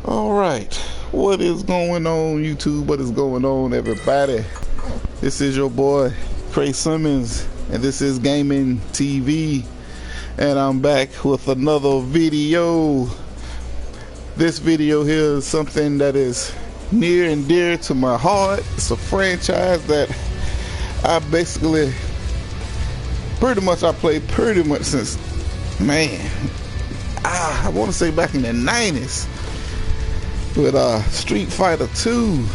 Alright, what is going on YouTube? What is going on everybody? This is your boy Cray Simmons and this is Gaming TV, and I'm back with another video. This video here is something that is near and dear to my heart. It's a franchise that I basically I played pretty much since, man, I want to say back in the 90s with Street Fighter 2.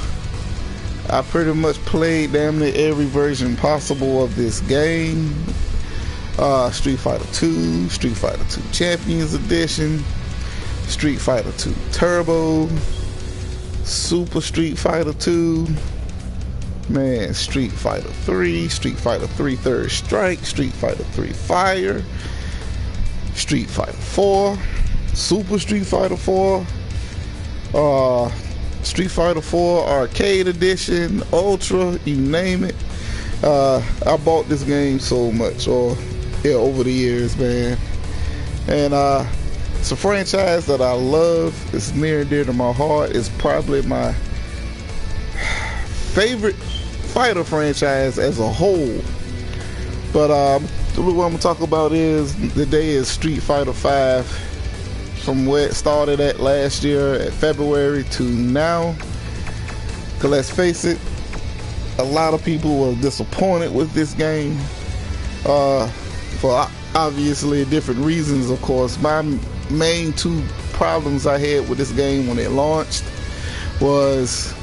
I pretty much played damn near every version possible of this game. Street Fighter 2, Street Fighter 2 Champions Edition, Street Fighter 2 Turbo, Super Street Fighter 2, man, Street Fighter 3, Street Fighter 3 Third Strike, Street Fighter 3 Fire, Street Fighter 4, Super Street Fighter 4, Street Fighter 4 Arcade Edition, Ultra, you name it. I bought this game so much over the years, man. And it's a franchise that I love. It's near and dear to my heart. It's probably my favorite fighter franchise as a whole. But what I'm going to talk about is Street Fighter 5. From where it started at last year at February to now. Because let's face it, a lot of people were disappointed with this game for obviously different reasons. Of course, my main two problems I had with this game when it launched was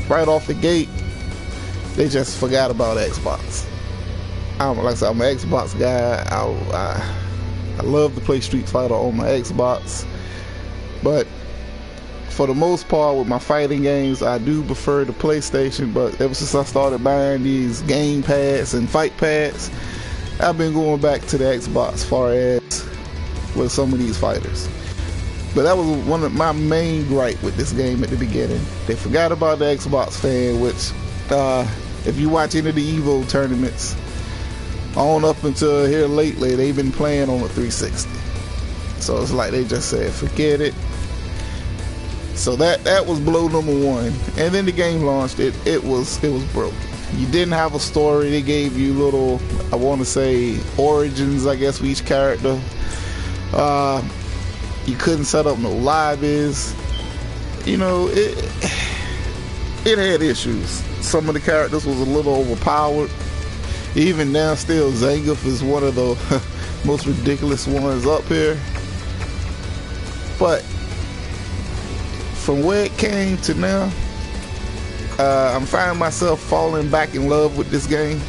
right off the gate, they just forgot about Xbox. Like I said, I'm an Xbox guy. I love to play Street Fighter on my Xbox, but for the most part with my fighting games, I do prefer the PlayStation. But ever since I started buying these game pads and fight pads, I've been going back to the Xbox as far as with some of these fighters. But that was one of my main gripe with this game at the beginning. They forgot about the Xbox fan, which if you watch any of the Evo tournaments on up until here lately, they've been playing on the 360. So it's like they just said forget it. So that was blow number one. And then the game launched. It was broken. You didn't have a story. They gave you little, I want to say, origins, I guess, for each character. You couldn't set up no lobbies. You know, it had issues. Some of the characters was a little overpowered. Even now, still, Zangief is one of the most ridiculous ones up here. But from where it came to now, I'm finding myself falling back in love with this game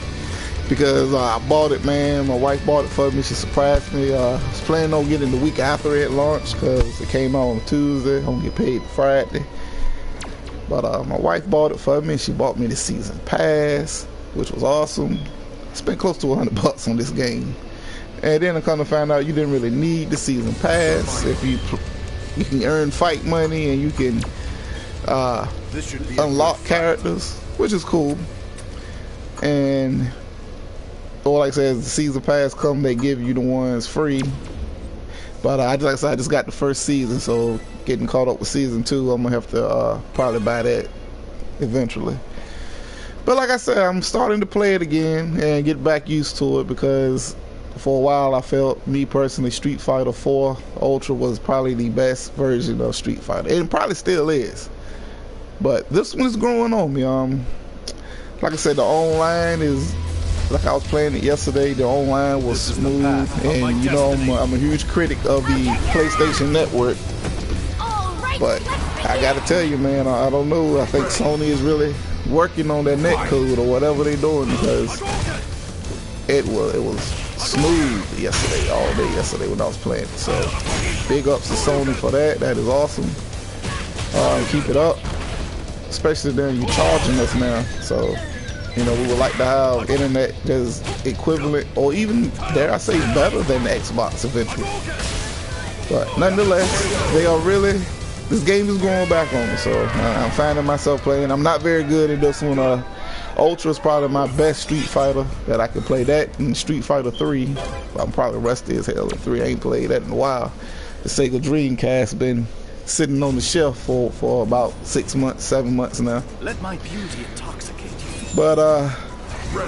because I bought it, man. My wife bought it for me. She surprised me. I was planning on getting the week after it launched because it came out on Tuesday. I'm gonna get paid Friday. But my wife bought it for me. She bought me the season pass, which was awesome. Spent close to $100 on this game, and then I kind of found out you didn't really need the season pass. If you can earn fight money and you can unlock characters, which is cool. And like I said, as the season pass come, they give you the ones free. But I just got the first season, so getting caught up with season 2, I'm gonna have to probably buy that eventually. But like I said, I'm starting to play it again and get back used to it because for a while I felt, me personally, Street Fighter 4 Ultra was probably the best version of Street Fighter. It probably still is. But this one is growing on me. Like I said, the online is, like I was playing it yesterday, the online was smooth. And you know, I'm a huge critic of the PlayStation Network. But I gotta tell you, man, I don't know. I think Sony is really working on that net code or whatever they're doing, because it was smooth yesterday, all day yesterday when I was playing. So big ups to Sony for that. That is awesome. Keep it up, especially then you're charging us now. So you know, we would like to have internet that's equivalent or even, dare I say, better than the Xbox eventually. But nonetheless, they are really, this game is going back on me, so I'm finding myself playing. I'm not very good at this one. Ultra is probably my best Street Fighter that I can play. That and Street Fighter 3. I'm probably rusty as hell at 3. I ain't played that in a while. The Sega Dreamcast been sitting on the shelf for about 6 months, 7 months now. Let my beauty intoxicate you. But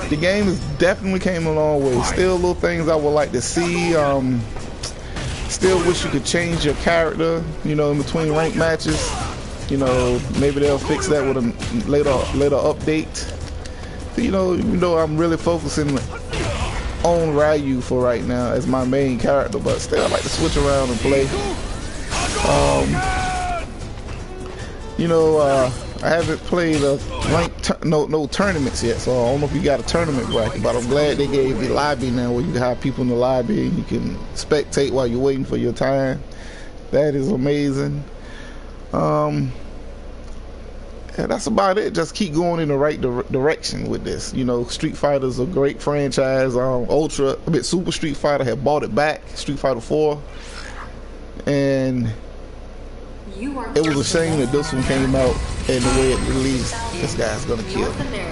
the game has definitely came a long way. Still little things I would like to see. Still wish you could change your character, you know, in between ranked matches. You know, maybe they'll fix that with a later update. You know, I'm really focusing on Ryu for right now as my main character, but still I like to switch around and play. You know, I haven't played a ranked no tournaments yet, so I don't know if you got a tournament bracket, but I'm glad they gave the lobby now where you can have people in the lobby and you can spectate while you're waiting for your time. That is amazing. And that's about it. Just keep going in the right direction with this. You know, Street Fighter's a great franchise. Super Street Fighter had bought it back, Street Fighter 4, and it was a shame that this one came out and the way it released. This guy's gonna kill me.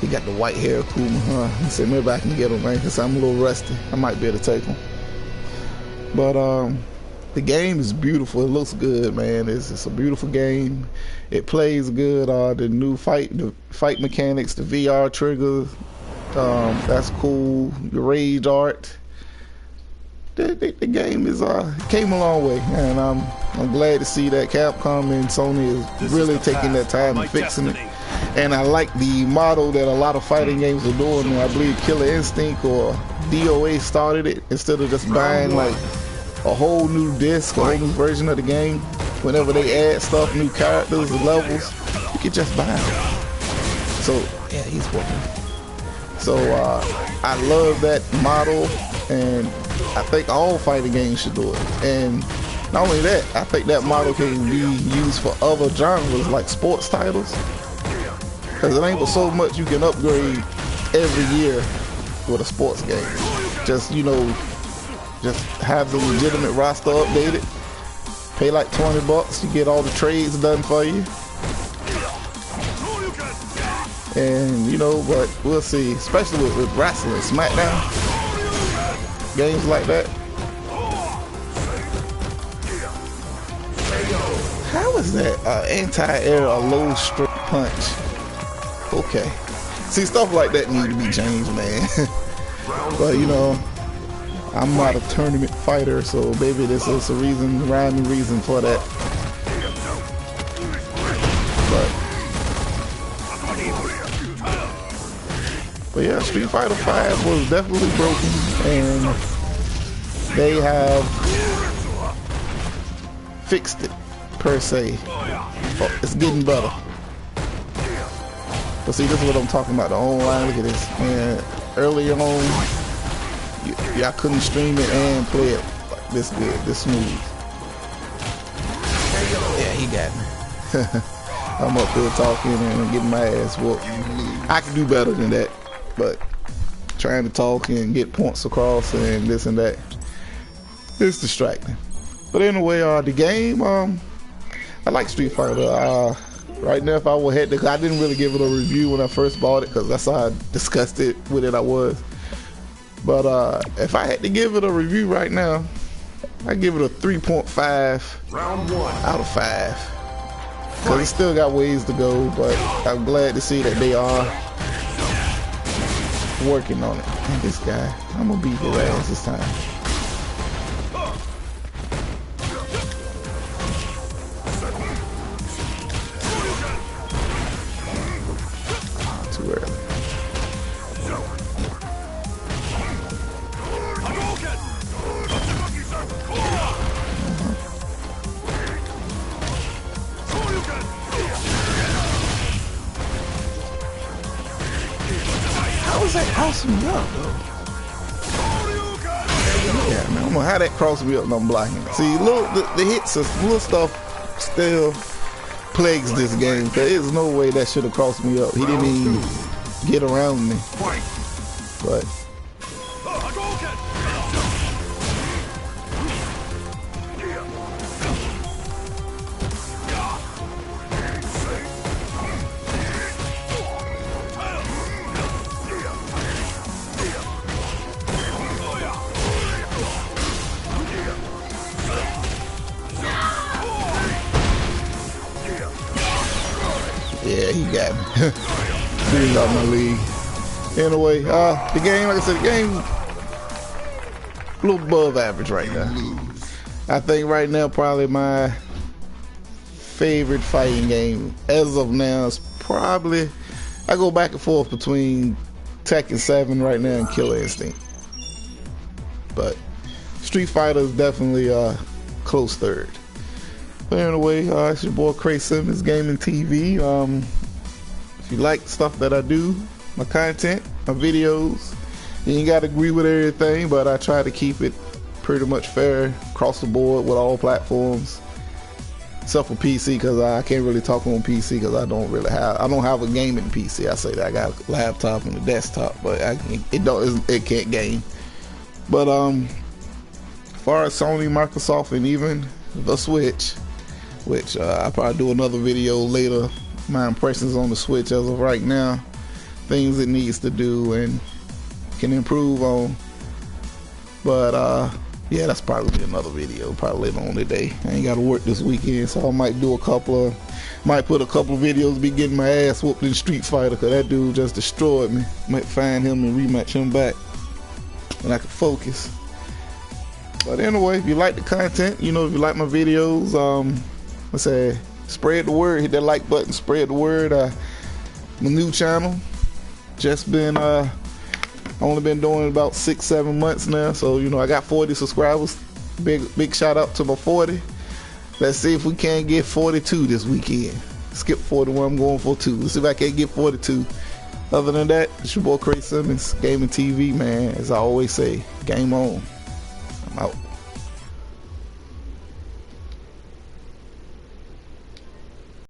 He got the white hair, Kuma, huh? He said maybe I can get him, man, because I'm a little rusty. I might be able to take him. But the game is beautiful. It looks good, man. It's a beautiful game. It plays good. The new fight mechanics, the VR triggers, that's cool. The rage art. The game is came a long way, and I'm glad to see that Capcom and Sony is really taking their time and fixing it. And I like the model that a lot of fighting games are doing. I believe Killer Instinct or DOA started it, instead of just buying like a whole new disc, a whole new version of the game. Whenever they add stuff, new characters and levels, you can just buy them. So yeah, he's working. So I love that model, and I think all fighting games should do it. And not only that, I think that model can be used for other genres like sports titles, because it ain't but so much you can upgrade every year with a sports game. Just, you know, just have the legitimate roster updated. Pay like $20, you get all the trades done for you. And you know, but we'll see, especially with wrestling, SmackDown, games like that. How is that anti-air a low strike punch? Okay, see, stuff like that need to be changed, man. But you know, I'm not a tournament fighter, so maybe this is a rhyming reason for that. But yeah, Street Fighter 5 was definitely broken, and they have fixed it, per se. Oh, it's getting better. But see, this is what I'm talking about, the online. Look at this, man. Earlier on, I couldn't stream it and play it like this good, this smooth. Yeah, he got me. I'm up here talking and getting my ass whooped. I can do better than that, but trying to talk and get points across and this and that, it's distracting. But anyway, the game, I like Street Fighter. Right now, if I were head to, I didn't really give it a review when I first bought it, because that's how disgusted with it I was. But if I had to give it a review right now, I give it a 3.5 out of 5. Because it still got ways to go, but I'm glad to see that they are working on it. And this guy, I'm gonna beat his ass this time. Too early. How was that crossing me up, though? Yeah, man, I don't know how that crossed me up and I'm blocking it. See, the hits, little stuff still plagues this game. There's no way that should have crossed me up. He didn't even get around me. But Yeah, he got me. He's out my league. Anyway, the game, like I said, the game a little above average right now. I think right now probably my favorite fighting game as of now is probably, I go back and forth between Tekken 7 right now and Killer Instinct. But Street Fighter is definitely a close third. But anyway, it's your boy Cray Simmons, Gaming TV. If you like the stuff that I do, my content, my videos, you ain't got to agree with everything, but I try to keep it pretty much fair across the board with all platforms, except for PC, because I can't really talk on PC because I don't have a gaming PC. I say that I got a laptop and a desktop, but it can't game. But as far as Sony, Microsoft, and even the Switch, which I'll probably do another video later, my impressions on the Switch as of right now, things it needs to do and can improve on. But yeah, that's probably another video, probably later on today. I ain't got to work this weekend, so I might put a couple of videos, be getting my ass whooped in Street Fighter, because that dude just destroyed me. Might find him and rematch him back and I can focus. But anyway, if you like the content, if you like my videos, let's say spread the word, hit that like button, spread the word. My new channel, just been only been doing it about 6-7 months now, so I got 40 subscribers. Big shout out to my 40. Let's see if we can't get 42 this weekend. Skip 41, I'm going for 2. Let's see if I can't get 42. Other than that, it's your boy Cray Simmons, Gaming TV, man. As I always say, game on. I'm out.